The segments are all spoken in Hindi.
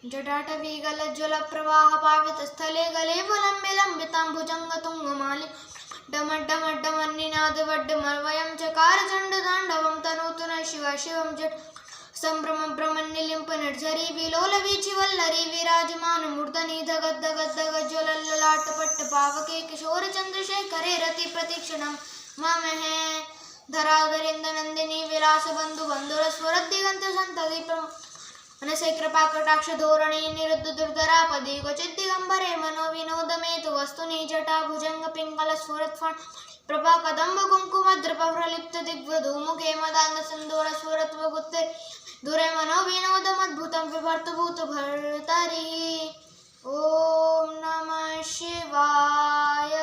जटाटवीगलज्ज्वलप्रवाहपावितस्थले गलेवलम्ब्य लम्बितां भुजङ्गतुङ्गमालिडमड्डमड्डमन्निनादवड्डमर्वयं चकार चण्डताण्डवं तनोतु न शिव शिवं जट सम्भ्रमं भ्रमन्निलिम्पनिर्झरी विलोलवीचिवल्लरी विराजमानमूर्धनि धगद्धगद्धगज्ज्वलल्ललाटपट्टपावके किशोरचन्द्रशेखरे रतिप्रतीक्षणं ममहे धराधरेन्द्रनन्दिनी विलासबन्धुबन्धुरस्वरदिगन्तसन्तति मनसे कृपा कटाक्ष धोरणी निरुद्ध दुर्धरापदी क्वचित् दिगंबरे मनो विनोदमेतु वस्तुनि जटा भुजंग पिंगल स्फुरत् फण प्रभा कदम्ब कुंकुम द्रप प्रलिप्त दिग्वधू मुखे मदान्त सिंदूर स्फुरत् वगुत्ते दूरे मनो विनोद मद्भुतं विभर्त भूत भर्तरि ओम नमः शिवाय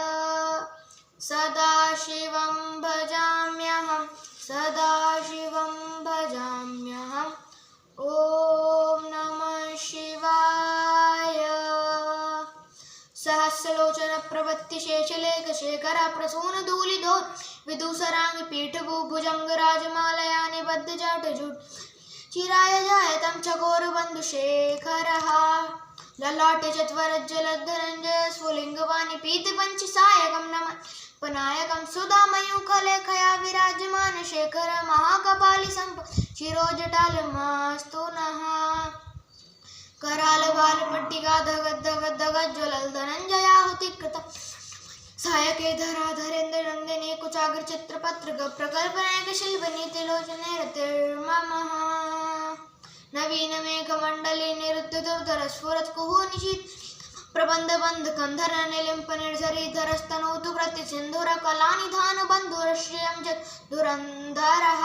सदा शिवं भजाम्यहं सदा शिवं भजाम्यहम् ओम नमः शिवाय सहस्रलोचन प्रवत्ति शेषलेख शेखर प्रसून धूलिधोर विदूसरांग पीठभू भुजंग राजमालया निबद्ध जटजुट चिराय जायतं चकोर बंधु शेखरः ललाट चत्वरज्जलधरञ्जय स्फुलिंगवाणी पीति पंच सायकं नमः पनायकं सुधामयूखलेखया विराजमान शेखर महाकपाली संप शिरोजटालमस्तु नः करालबालपट्टिका धगद्धगद्धगज्ज्वलल्धनञ्जयाहुतिकृतं सायके धराधरेन्द्रनन्दिनी कुचाग्र चित्रपत्र प्रकल्पनायकशिल्पनीतिलोचने रतिर्ममः नवीन मेघमण्डली निरुद्ध दुर्धर स्फुरत् कुहू निशीत प्रबंध बंध कंधर निलिंप निर्झरी धरस्तनोतु प्रति सिंधुर कलानिधान बंधुर श्रियं जत धुरंधरः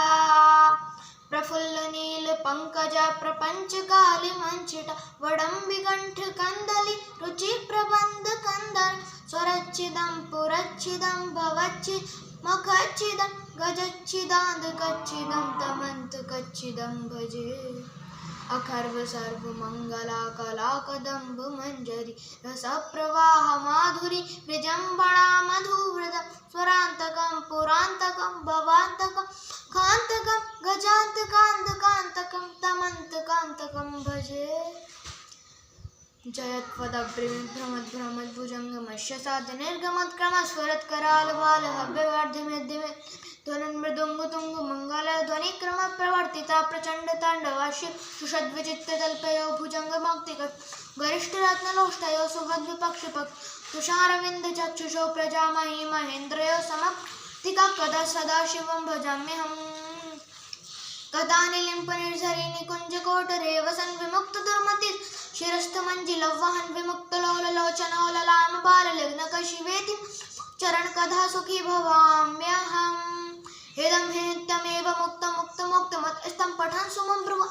प्रफुल्ल नील पंकज प्रपंच काली मंचित वडंबि कंठ कंदली रुचि प्रबंध कंदर स्वरच्चिदं पुरच्चिदं भवच्चि मखच्चिदं गजच्चिदांध कच्चिदं तमंत कच्चिदं भजे अखर्व सर्व मंगला कला कदम्ब मंजरी रस प्रवाह माधुरी विजंबणा मधुव्रत स्वरांतकं पुरांतकं भवांतकं कांतकं गजांतकांतकांतकं तमंतकांतकं भजे जयत्पदभ्रमद्भ्रमद्भुजंगमश्य निर्गमत्क्रमस्वरत्कराल बाल हव्यवर्धिमेद्धिमे ध्वनिर्मृदुंग तुंग मंगल ध्वनि क्रम प्रवर्तिता प्रचंड तांडवाश्य सुषद्विचित्त तल्पयो भुजंग मक्तिकट गरिष्ठ रत्नलोष्टयो सुभग विपक्षपक तुषारविंद चक्षुषो प्रजामही महेन्द्रयो समक्तिका कदा सदा शिवं भजाम्यहम् कदा निलिंप निर्झरी निकुंज कोटरे वसन विमुक्त दुर्मति शिरस्थ मंजिलवहन विमुक्त लोललोचनोललाम बाल लग्न कशिवेति चरण कदा सुखी भवाम्यहम् हेदं हि नित्यमेव मुक्त मुक्त मुक्त मत स्तम पठन् सुमं ब्रुव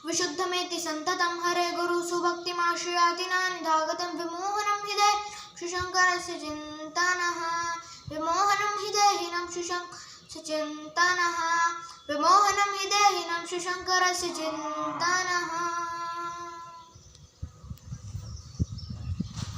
विशुद्धमेति संततं हरे गुरु सुभक्तिमाश्रयाति नानिधागतं विमोहनं हि देहि शिशंकरस्य चिन्तनः विमोहनं हि देहिनं शिशंकरस्य चिन्तनः विमोहनं हि देहिनं शिशंकरस्य चिन्तनः।